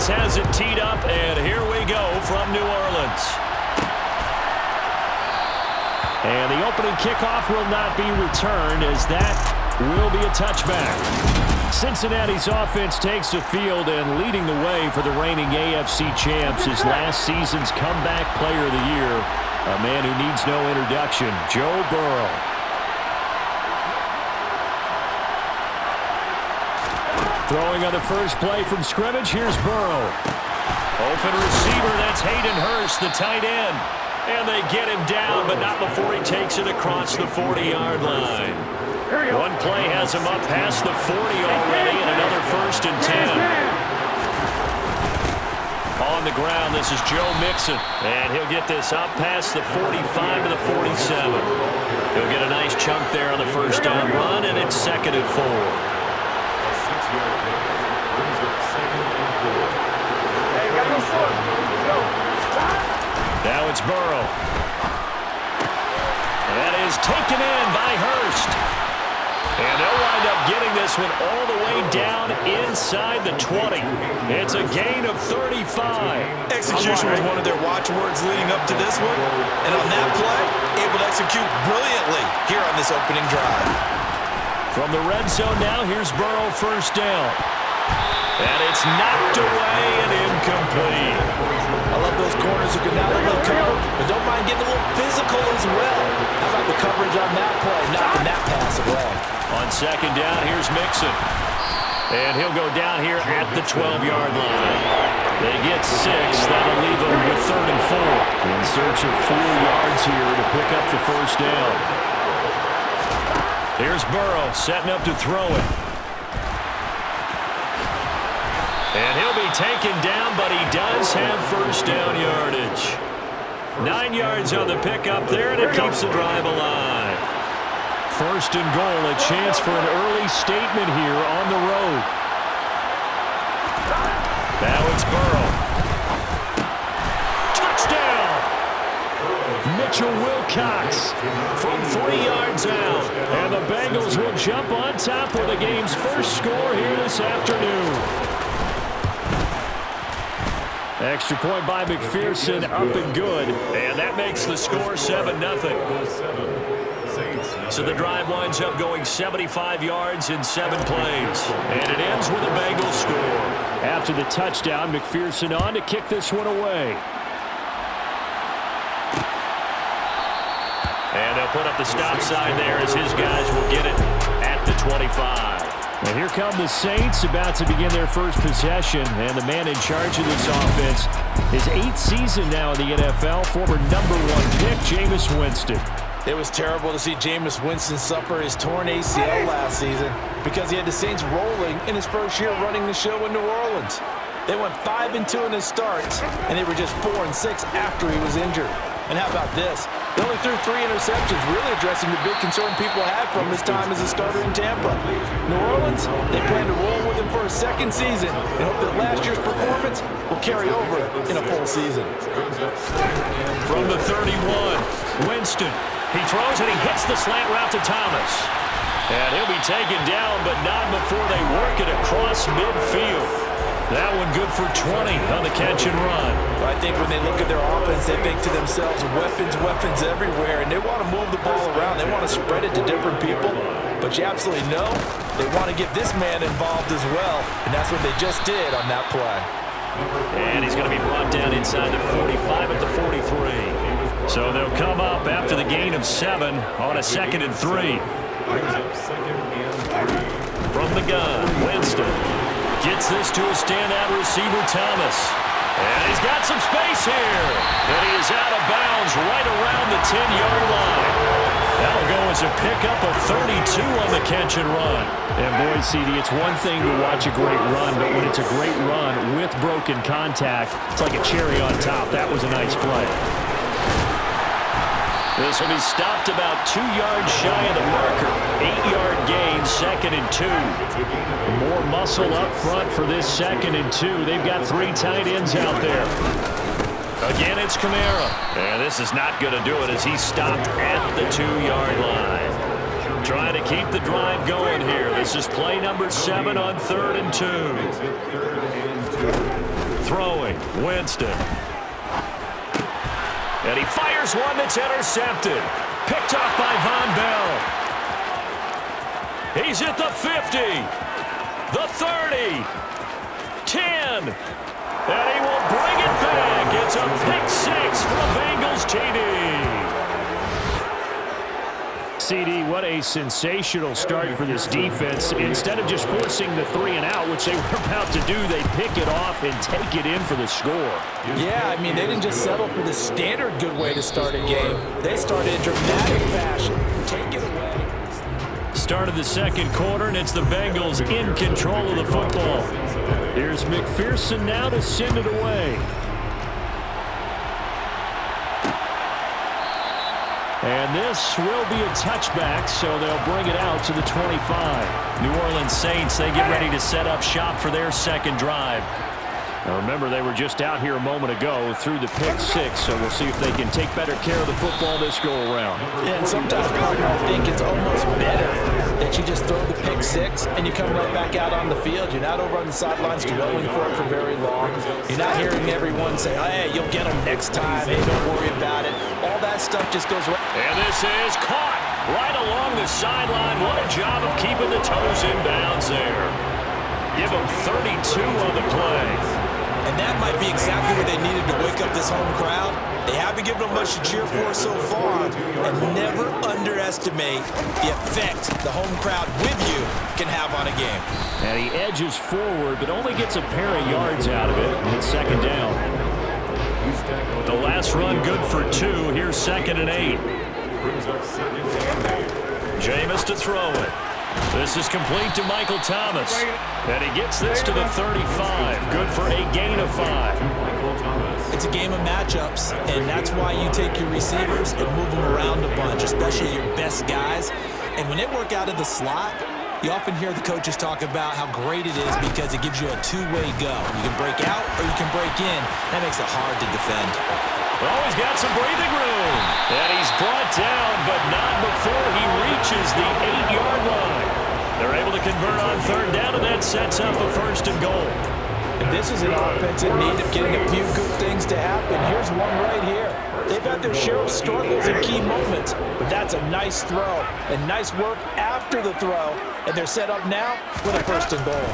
has it teed up, and here we go from New Orleans. And the opening kickoff will not be returned, as that will be a touchback. Cincinnati's offense takes the field, and leading the way for the reigning AFC champs is last season's comeback player of the year, a man who needs no introduction, Joe Burrow. Throwing on the first play from scrimmage, here's Burrow. Open receiver, that's Hayden Hurst, the tight end. And they get him down, but not before he takes it across the 40-yard line. One play has him up past the 40 already, and another 1st and 10. On the ground, this is Joe Mixon, and he'll get this up past the 45 to the 47. He'll get a nice chunk there on the first down run, and it's 2nd and 4. Now it's Burrow. That is taken in by Hurst. And they'll wind up getting this one all the way down inside the 20. It's a gain of 35. Execution was one of their watchwords leading up to this one. And on that play, able to execute brilliantly here on this opening drive. From the red zone now, here's Burrow, 1st down. And it's knocked away and incomplete. I love those corners who can not only cover, but don't mind getting a little physical as well. How about the coverage on that play, knocking that pass away? On 2nd down, here's Mixon. And he'll go down here at the 12-yard line. They get 6. That'll leave them with 3rd and 4. In search of 4 yards here to pick up the 1st down. Here's Burrow setting up to throw it. And he'll be taken down, but he does have 1st down yardage. 9 yards on the pickup there, and it keeps the drive alive. 1st and goal, a chance for an early statement here on the road. Now it's Burrow. Touchdown! Mitchell Wilcox from 3 yards out. And the Bengals will jump on top with the game's first score here this afternoon. Extra point by McPherson, up and good. And that makes the score 7-0. So the drive winds up going 75 yards in 7 plays. And it ends with a Bengals score. After the touchdown, McPherson on to kick this one away. And they'll put up the stop sign there as his guys will get it at the 25. And here come the Saints, about to begin their first possession. And the man in charge of this offense, his 8th season now in the NFL, former #1 pick, Jameis Winston. It was terrible to see Jameis Winston suffer his torn ACL last season because he had the Saints rolling in his first year running the show in New Orleans. They went 5-2 in his starts, and they were just 4-6 after he was injured. And how about this? They only threw 3 interceptions, really addressing the big concern people had from his time as a starter in Tampa. New Orleans, they plan to roll with him for a 2nd season and hope that last year's performance will carry over in a full season. From the 31, Winston. He throws and he hits the slant route to Thomas. And he'll be taken down, but not before they work it across midfield. That one good for 20 on the catch and run. I think when they look at their offense, they think to themselves, weapons everywhere, and they want to move the ball around. They want to spread it to different people, but you absolutely know they want to get this man involved as well, and that's what they just did on that play. And he's going to be brought down inside the 45 at the 43. So they'll come up after the gain of 7 on a 2nd and 3. From the gun, Winston. Gets this to a standout receiver, Thomas. And he's got some space here. And he is out of bounds right around the 10-yard line. That'll go as a pickup of 32 on the catch and run. And boy, CD, it's one thing to watch a great run, but when it's a great run with broken contact, it's like a cherry on top. That was a nice play. This will be stopped about 2 yards shy of the marker. 8-yard gain, 2nd and 2. More muscle up front for this 2nd and 2. They've got 3 tight ends out there. Again, it's Kamara. And this is not going to do it as he's stopped at the 2-yard line. Trying to keep the drive going here. This is play number 7 on 3rd and 2. Throwing, Winston. And he fires one that's intercepted. Picked off by Von Bell. He's at the 50. The 30. 10. And he will bring it back. It's a pick-6 for the Bengals TD. CD, what a sensational start for this defense. Instead of just forcing the 3 and out, which they were about to do, they pick it off and take it in for the score. Yeah, I mean, they didn't just settle for the standard good way to start a game. They started in dramatic fashion. Take it away. Start of the second quarter, and it's the Bengals in control of the football. Here's McPherson now to send it away. And this will be a touchback, so they'll bring it out to the 25. New Orleans Saints, they get ready to set up shop for their second drive. Now remember, they were just out here a moment ago through the pick-6, so we'll see if they can take better care of the football this go-around. Yeah, and sometimes, partner, I think it's almost better that you just throw the pick-6 and you come right back out on the field. You're not over on the sidelines dwelling for it for very long. You're not hearing everyone say, oh, hey, you'll get them next time. Hey, don't worry about it. All that stuff just goes right. And this is caught right along the sideline. What a job of keeping the toes in bounds there. Give them 32 on the play. And that might be exactly what they needed to wake up this home crowd. They haven't given them much to cheer for so far. And never underestimate the effect the home crowd with you can have on a game. And he edges forward, but only gets a pair of yards out of it. And it's second down. The last run good for 2. Here's 2nd and 8. Jameis to throw it. This is complete to Michael Thomas. And he gets this to the 35. Good for a gain of 5. It's a game of matchups, and that's why you take your receivers and move them around a bunch, especially your best guys. And when they work out of the slot, you often hear the coaches talk about how great it is because it gives you a two-way go. You can break out or you can break in. That makes it hard to defend. Well, he's got some breathing room. And he's brought down, but not before he reaches the 8-yard line. They're able to convert on 3rd down, and that sets up a 1st and goal. And this is an offense in need of getting a few good things to happen. Here's one right here. They've had their share of struggles in key moments, but that's a nice throw and nice work after the throw. And they're set up now with a 1st and goal.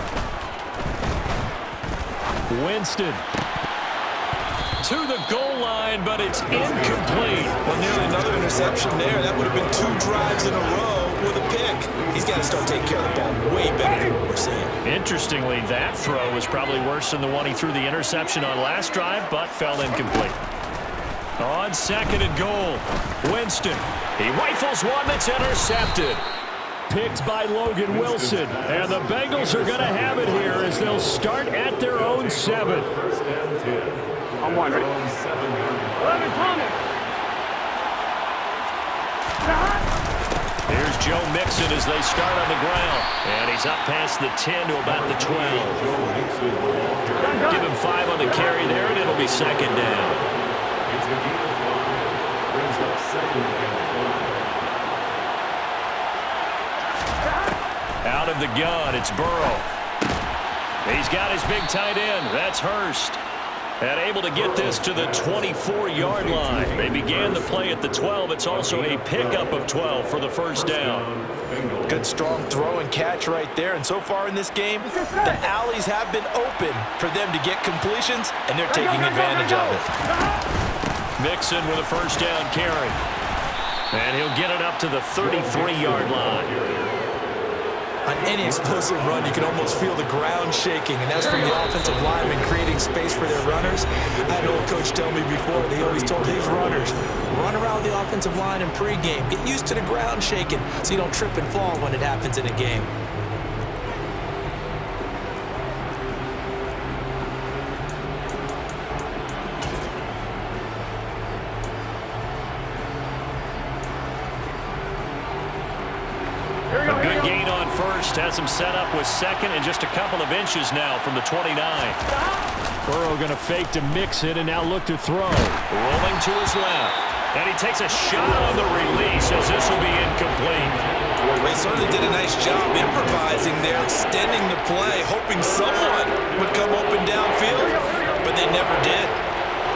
Winston to the goal line, but it's incomplete. Well, nearly another interception there. That would have been 2 drives in a row with a pick. He's got to start taking care of the ball way better than what we're seeing. Interestingly, that throw was probably worse than the one he threw the interception on last drive, but fell incomplete. On 2nd and goal, Winston. He rifles one that's intercepted. Picked by Logan Wilson. And the Bengals are going to have it here as they'll start at their own 7. I'm wondering. 11 Thomas. Here's Joe Mixon as they start on the ground. And he's up past the 10 to about the 12. Give him 5 on the carry there, and it'll be 2nd down. Out of the gun, it's Burrow. He's got his big tight end. That's Hurst. And able to get this to the 24-yard line. They began the play at the 12. It's also a pickup of 12 for the 1st down. Good strong throw and catch right there. And so far in this game, the alleys have been open for them to get completions, and they're taking advantage of it. Mixon with a 1st down carry. And he'll get it up to the 33-yard line. On any explosive run, you can almost feel the ground shaking, and that's from the offensive linemen creating space for their runners. I had an old coach tell me before, they always told his runners, run around the offensive line in pregame. Get used to the ground shaking so you don't trip and fall when it happens in a game. A good gain on 1st, has him set up with 2nd and just a couple of inches now from the 29. Burrow going to fake to Mixon and now look to throw. Rolling to his left. And he takes a shot on the release as this will be incomplete. They certainly did a nice job improvising there, extending the play, hoping someone would come open downfield, but they never did.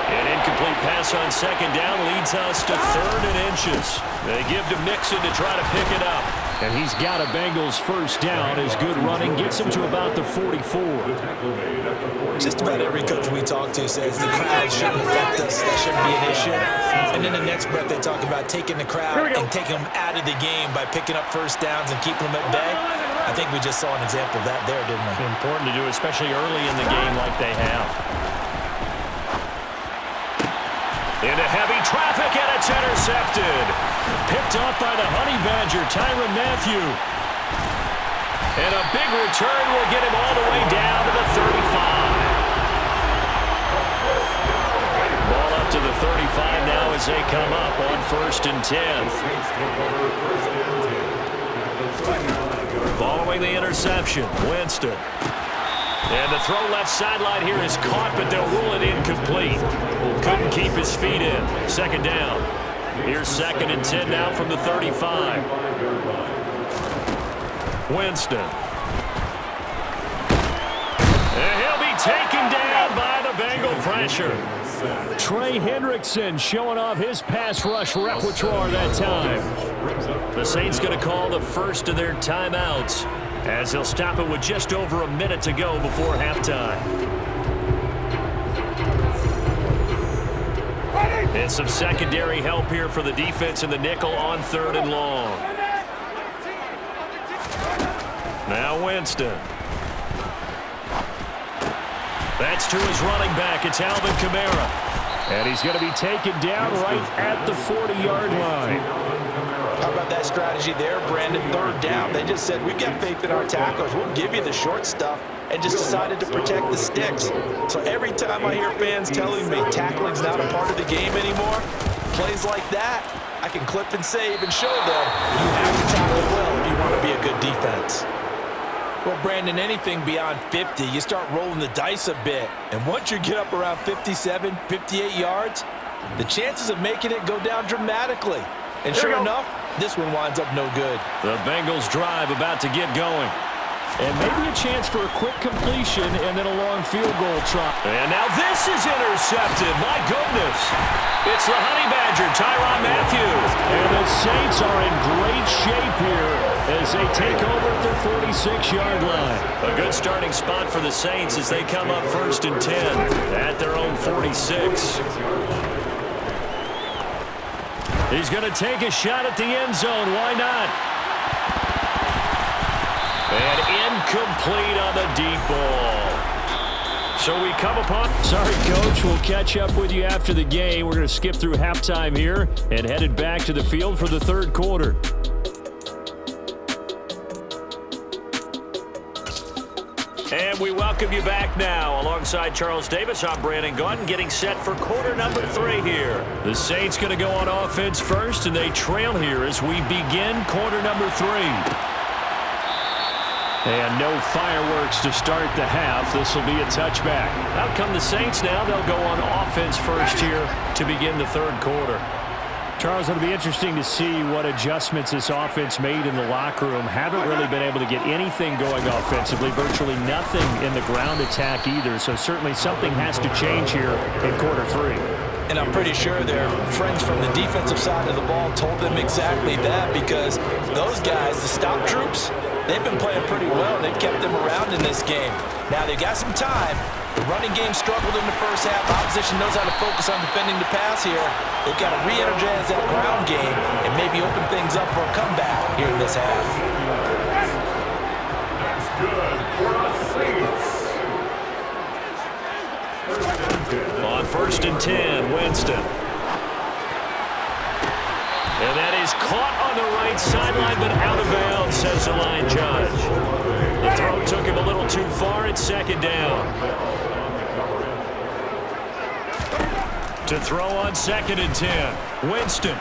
An incomplete pass on second down leads us to 3rd and inches. They give to Mixon to try to pick it up. And he's got a Bengals first down. His good running gets him to about the 44. Just about every coach we talk to says the crowd shouldn't affect us. That shouldn't be an issue. And in the next breath, they talk about taking the crowd and taking them out of the game by picking up first downs and keeping them at bay. I think we just saw an example of that there, didn't we? Important to do, especially early in the game like they have. Into heavy traffic, and it's intercepted. Picked up by the Honey Badger, Tyrann Mathieu. And a big return will get him all the way down to the 35. Ball up to the 35 now as they come up on 1st and 10. Following the interception, Winston. And the throw left sideline here is caught, but they'll rule it incomplete. Couldn't keep his feet in. 2nd down. Here's 2nd and 10 now from the 35. Winston. And he'll be taken down by the Bengal pressure. Trey Hendrickson showing off his pass rush repertoire that time. The Saints going to call the first of their timeouts, as they'll stop it with just over a minute to go before halftime. And some secondary help here for the defense in the nickel on 3rd and long. Now Winston. That's to his running back. It's Alvin Kamara. And he's going to be taken down right at the 40-yard line. How about that strategy there, Brandon? 3rd down. They just said, we've got faith in our tackles. We'll give you the short stuff, and just decided to protect the sticks. So every time I hear fans telling me tackling's not a part of the game anymore, plays like that, I can clip and save and show them you have to tackle well if you want to be a good defense. Well, Brandon, anything beyond 50, you start rolling the dice a bit. And once you get up around 57, 58 yards, the chances of making it go down dramatically. And sure enough, this one winds up no good. The Bengals drive about to get going. And maybe a chance for a quick completion and then a long field goal try. And now this is intercepted. My goodness. It's the Honey Badger, Tyrann Mathieu. And the Saints are in great shape here as they take over at their 46-yard line. A good starting spot for the Saints as they come up 1st and 10 at their own 46. He's going to take a shot at the end zone. Why not? And incomplete on the deep ball. So we come upon... Sorry, Coach. We'll catch up with you after the game. We're going to skip through halftime here and headed back to the field for the 3rd quarter. And we welcome you back now. Alongside Charles Davis, I'm Brandon Gaudin, getting set for quarter number 3 here. The Saints going to go on offense first, and they trail here as we begin quarter number 3. And no fireworks to start the half. This will be a touchback. Out come the Saints now. They'll go on offense first here to begin the 3rd quarter. Charles, it'll be interesting to see what adjustments this offense made in the locker room. Haven't really been able to get anything going offensively. Virtually nothing in the ground attack either. So certainly something has to change here in quarter 3. And I'm pretty sure their friends from the defensive side of the ball told them exactly that, because those guys, the stop troops, they've been playing pretty well. They've kept them around in this game. Now they've got some time. The running game struggled in the first half. Opposition knows how to focus on defending the pass here. They've got to re-energize that ground game and maybe open things up for a comeback here in this half. That's good for the Saints. On 1st and 10, Winston. And that is caught on the right sideline, but out of bounds, says the line judge. The throw took him a little too far. It's 2nd down. To throw on 2nd and 10. Winston.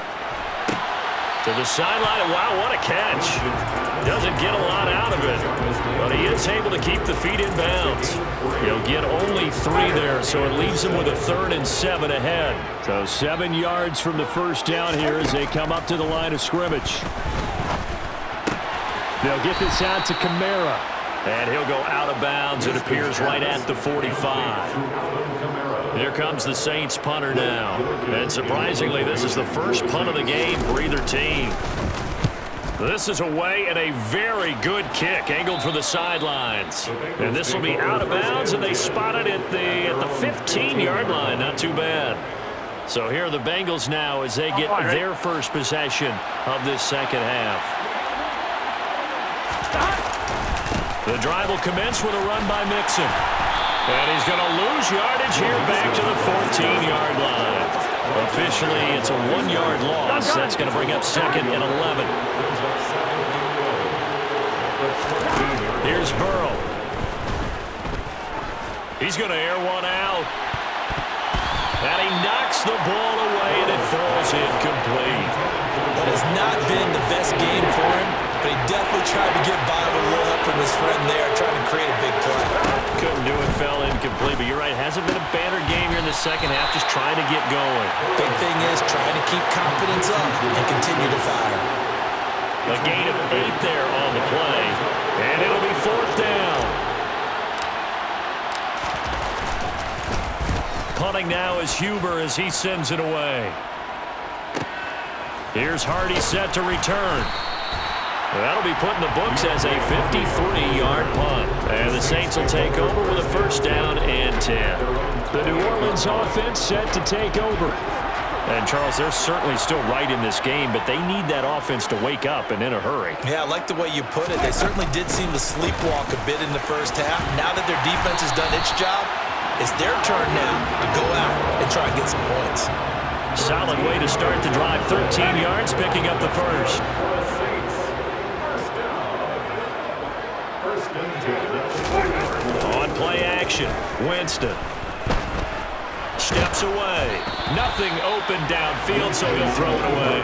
To the sideline. Wow, what a catch. Doesn't get a lot out of it, but he is able to keep the feet in bounds. He'll get only 3 there, so it leaves him with a 3rd and 7 ahead. So 7 yards from the first down here as they come up to the line of scrimmage. They'll get this out to Kamara. And he'll go out of bounds. It appears right at the 45. Here comes the Saints punter now. And surprisingly, this is the first punt of the game for either team. This is away and a very good kick angled for the sidelines. And this will be out of bounds, and they spot it at the 15-yard line. Not too bad. So here are the Bengals now as they get their first possession of this second half. The drive will commence with a run by Mixon. And he's going to lose yardage here back to the 14-yard line. Officially, it's a 1-yard loss. That's going to bring up 2nd and 11. Here's Burrow. He's going to air one out. And he knocks the ball away, and it falls incomplete. That has not been the best game for him, but he definitely tried to get by with a little help from his friend there, trying to create a big play. Couldn't do it, fell incomplete, but you're right. Hasn't been a banner game here in the second half, just trying to get going. Big thing is trying to keep confidence up and continue to fire. A gain of 8 there on the play, and it'll be 4th down. Punting now is Huber as he sends it away. Here's Hardy set to return. That'll be put in the books as a 53-yard punt. And the Saints will take over with a 1st down and 10. The New Orleans offense set to take over. And, Charles, they're certainly still right in this game, but they need that offense to wake up and in a hurry. Yeah, I like the way you put it. They certainly did seem to sleepwalk a bit in the first half. Now that their defense has done its job, it's their turn now to go out and try and get some points. Solid way to start the drive. 13 yards, picking up the first. On play action, Winston steps away. Nothing open downfield, so he'll throw it away.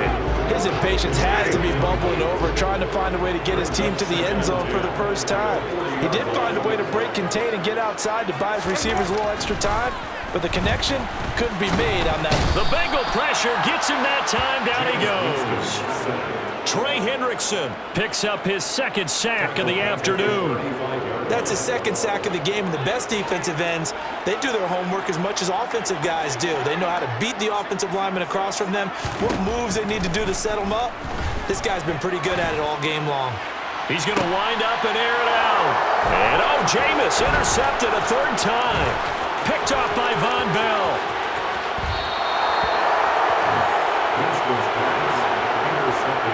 His impatience has to be bubbling over, trying to find a way to get his team to the end zone for the first time. He did find a way to break contain and get outside to buy his receivers a little extra time, but the connection couldn't be made on that. The Bengal pressure gets him that time. Down he goes. Trey Hendrickson picks up his 2nd sack of the afternoon. That's his 2nd sack of the game. And the best defensive ends, they do their homework as much as offensive guys do. They know how to beat the offensive lineman across from them, what moves they need to do to set them up. This guy's been pretty good at it all game long. He's going to wind up and air it out. And, Jameis intercepted a 3rd time. Picked off by Von Bell.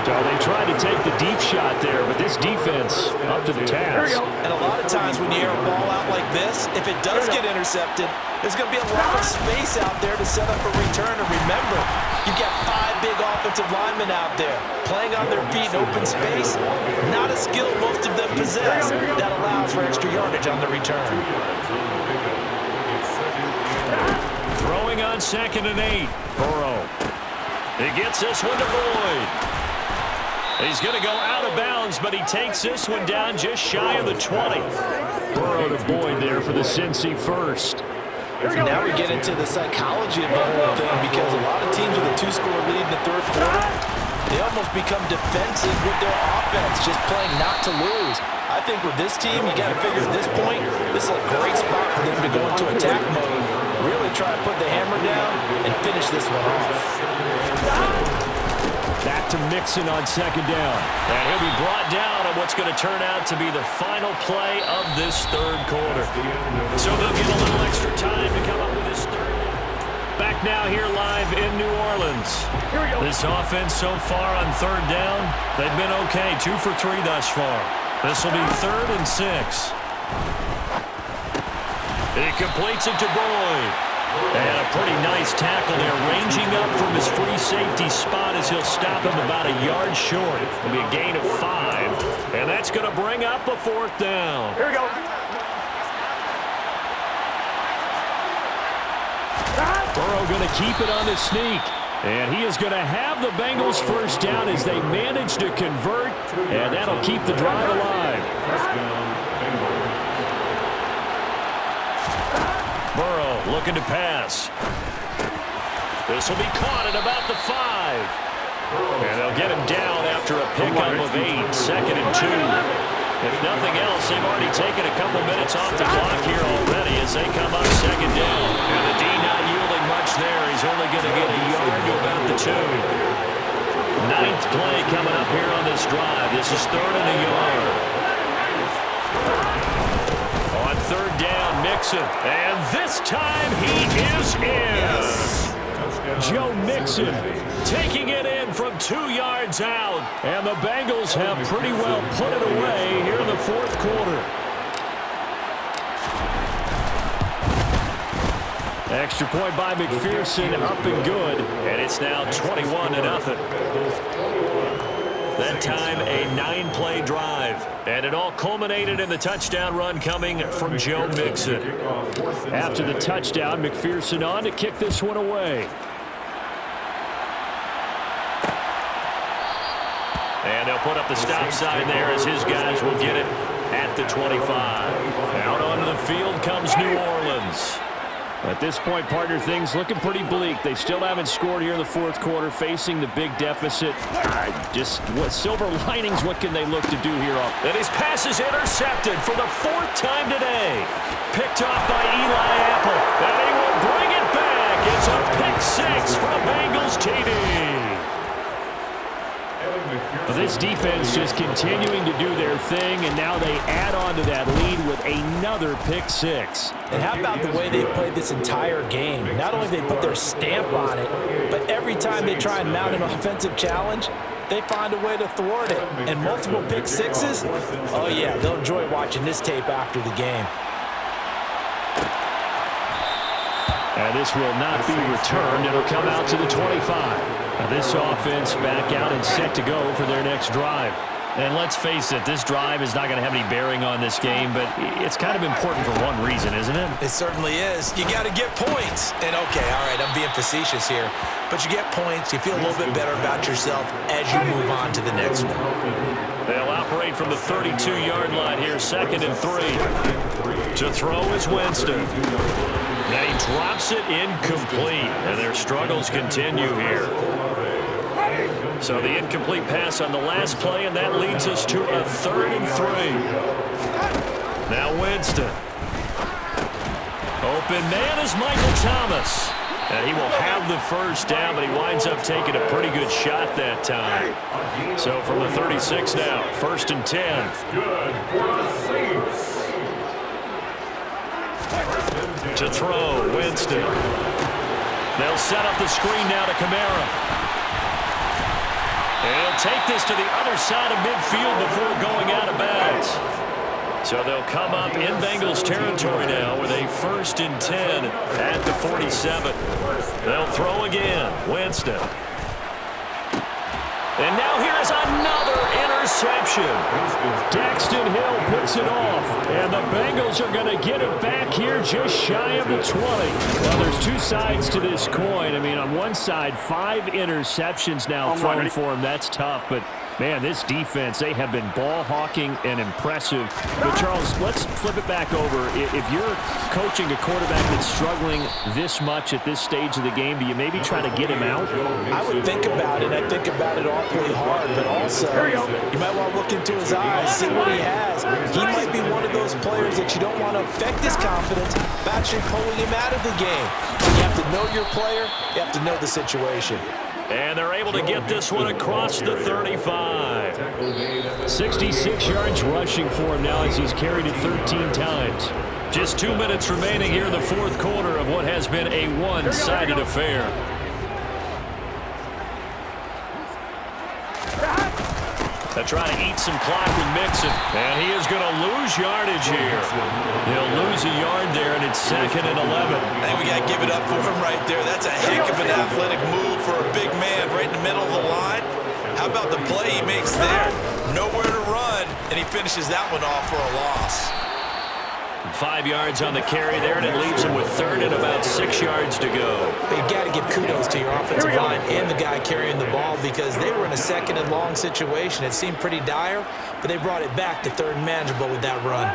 So they tried to take the deep shot there, but this defense up to the task. And a lot of times when you air a ball out like this, if it does get intercepted, there's going to be a lot of space out there to set up a return. And remember, you've got 5 big offensive linemen out there playing on their feet in open space. Not a skill most of them possess that allows for extra yardage on the return. Throwing on 2nd and 8. Burrow. He gets this one to Boyd. He's going to go out of bounds, but he takes this one down just shy of the 20. Burrow to Boyd there for the Cincy first. And now we get into the psychology of the whole thing, because a lot of teams with a 2-score lead in the 3rd quarter, they almost become defensive with their offense, just playing not to lose. I think with this team, you got to figure at this point, this is a great spot for them to go into attack mode, really try to put the hammer down and finish this one off. Back to Mixon on 2nd down. And he'll be brought down on what's going to turn out to be the final play of this 3rd quarter. So they'll get a little extra time to come up with this 3rd. Back now here live in New Orleans. This offense so far on 3rd down, they've been okay. 2 for 3 thus far. This will be 3rd and 6. He completes it to Boyd. And a pretty nice tackle there, ranging up from his free safety spot as he'll stop him about a yard short. It'll be a gain of 5, and that's going to bring up a 4th down. Here we go. Burrow going to keep it on the sneak. And he is going to have the Bengals 1st down as they manage to convert, and that'll keep the drive alive. Burrow looking to pass. This will be caught at about the 5. And they'll get him down after a pickup of 8, 2nd and 2. If nothing else, they've already taken a couple minutes off the clock here already as they come up 2nd down. And the D not yielding much there. He's only going to get a yard to about the 2. 9th play coming up here on this drive. This is 3rd and a yard. On 3rd down, Mixon. And this time he is in. Yes. Joe Mixon taking it in from 2 yards out. And the Bengals have pretty well put it away here in the 4th quarter. Extra point by McPherson, up and good. And it's now 21-0. That time a 9-play drive. And it all culminated in the touchdown run coming from Joe Mixon. After the touchdown, McPherson on to kick this one away. And they'll put up the stop sign there as his guys will get it at the 25. Out onto the field comes New Orleans. At this point, partner, things looking pretty bleak. They still haven't scored here in the 4th quarter, facing the big deficit. Just what silver linings, what can they look to do here? And his pass is intercepted for the 4th time today. Picked off by Eli Apple. And he will bring it back. It's a pick 6 from Bengals TD. This defense just continuing to do their thing, and now they add on to that lead with another pick 6. And how about the way they've played this entire game? Not only they put their stamp on it, but every time they try and mount an offensive challenge, they find a way to thwart it. And multiple pick 6s? Oh, yeah, they'll enjoy watching this tape after the game. And this will not be returned. It'll come out to the 25. Now this offense back out and set to go for their next drive. And let's face it, this drive is not going to have any bearing on this game, but it's kind of important for one reason, isn't it? It certainly is. You got to get points. And, okay, all right, I'm being facetious here. But you get points, you feel a little bit better about yourself as you move on to the next one. They'll operate from the 32-yard line here, 2nd and 3. To throw is Winston. And he drops it incomplete, and their struggles continue here. So the incomplete pass on the last play, and that leads us to a 3rd and 3. Now Winston. Open man is Michael Thomas. And he will have the 1st down, but he winds up taking a pretty good shot that time. So from the 36 now, 1st and 10. Good for the Saints. To throw, Winston. They'll set up the screen now to Kamara. And he'll take this to the other side of midfield before going out of bounds. So they'll come up in Bengals territory now with a 1st and 10 at the 47. They'll throw again, Winston. And now here's another interception. Daxton Hill puts it off. And the Bengals are going to get it back here just shy of the 20. Well, there's 2 sides to this coin. I mean, on one side, 5 interceptions now thrown for him. That's tough. But, man, this defense, they have been ball hawking and impressive. But, Charles, let's flip it back over. If you're coaching a quarterback that's struggling this much at this stage of the game, do you maybe try to get him out? I would think about it. I think about it awfully hard, but also you might want to look into his eyes, see what he has. He might be one of those players that you don't want to affect his confidence by actually pulling him out of the game. You have to know your player. You have to know the situation. And they're able to get this one across the 35. 66 yards rushing for him now as he's carried it 13 times. Just 2 minutes remaining here in the 4th quarter of what has been a one-sided affair. They'll try to eat some clock with Mixon. And he is going to lose yardage here. He'll lose a yard there, and it's 2nd and 11. And we got to give it up for him right there. That's a heck of an athletic move for a big man right in the middle of the line. How about the play he makes there? Nowhere to run, and he finishes that one off for a loss. 5 yards on the carry there, and it leaves him with 3rd and about 6 yards to go. You've got to give kudos to your offensive line and the guy carrying the ball because they were in a 2nd and long situation. It seemed pretty dire, but they brought it back to 3rd and manageable with that run.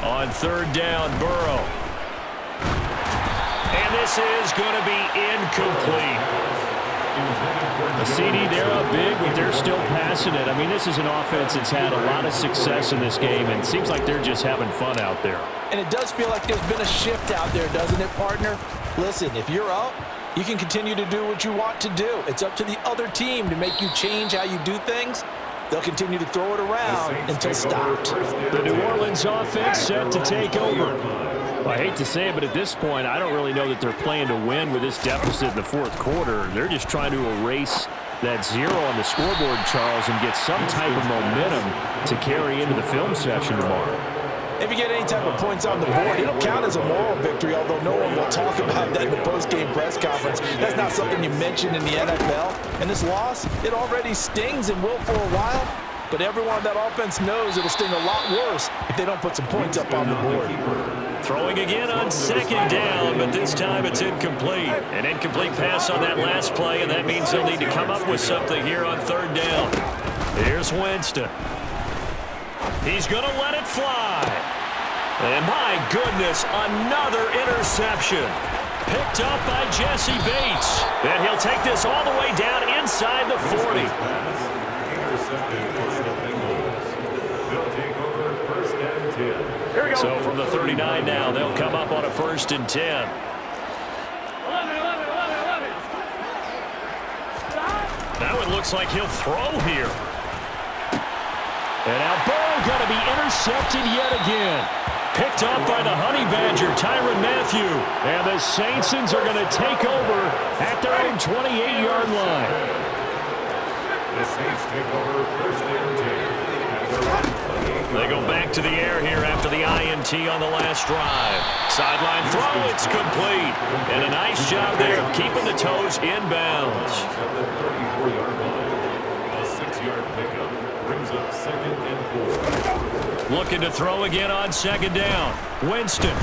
On third down, Burrow. And this is going to be incomplete. The CD, they're up big, but they're still passing it. I mean, this is an offense that's had a lot of success in this game, and it seems like they're just having fun out there. And it does feel like there's been a shift out there, doesn't it, partner? Listen, if you're up, you can continue to do what you want to do. It's up to the other team to make you change how you do things. They'll continue to throw it around until stopped. The New Orleans offense set to take over. I hate to say it, but at this point, I don't really know that they're playing to win with this deficit in the fourth quarter. They're just trying to erase that zero on the scoreboard, Charles, and get some type of momentum to carry into the film session tomorrow. If you get any type of points on the board, it'll count as a moral victory, although no one will talk about that in the post-game press conference. That's not something you mention in the NFL. And this loss, it already stings and will for a while. But everyone on that offense knows it'll sting a lot worse if they don't put some points up on the board. Throwing again on second down, but this time it's incomplete. An incomplete pass on that last play, and that means they'll need to come up with something here on third down. Here's Winston. He's going to let it fly. And my goodness, another interception. Picked up by Jesse Bates. And he'll take this all the way down inside the 40. So from the 39 now, they'll come up on a 1st and 10. Now it looks like he'll throw here. And now Burrow going to be intercepted yet again. Picked up by the Honey Badger, Tyrann Mathieu. And the Saintsons are going to take over at their own 28-yard line. The Saints take over 1st and 10. They go back to the air here after the INT on the last drive. Sideline throw, it's complete. And a nice job there of keeping the toes inbounds. At the 34-yard line, a 6-yard pickup brings up 2nd and 4. Looking to throw again on second down. Winston.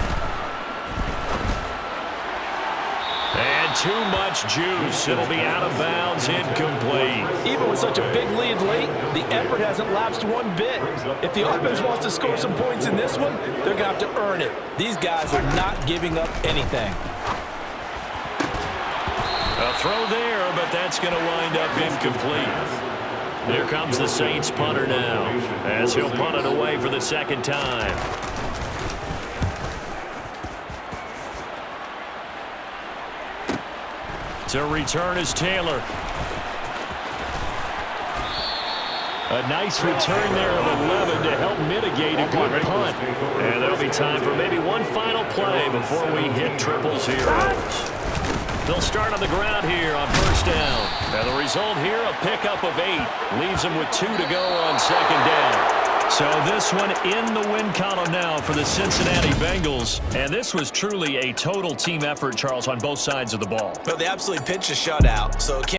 And too much juice. It'll be out of bounds, incomplete. Even with such a big lead late, the effort hasn't lapsed one bit. If the offense wants to score some points in this one, they're going to have to earn it. These guys are not giving up anything. A throw there, but that's going to wind up incomplete. Here comes the Saints punter now, as he'll punt it away for the second time. To return is Taylor. A nice return there of 11 to help mitigate a good punt. And there'll be time for maybe one final play before we hit triple zeros. They'll start on the ground here on 1st down. And the result here, a pickup of 8. Leaves them with 2 to go on second down. So this one in the win column now for the Cincinnati Bengals. And this was truly a total team effort, Charles, on both sides of the ball. But they absolutely pitched a shutout, so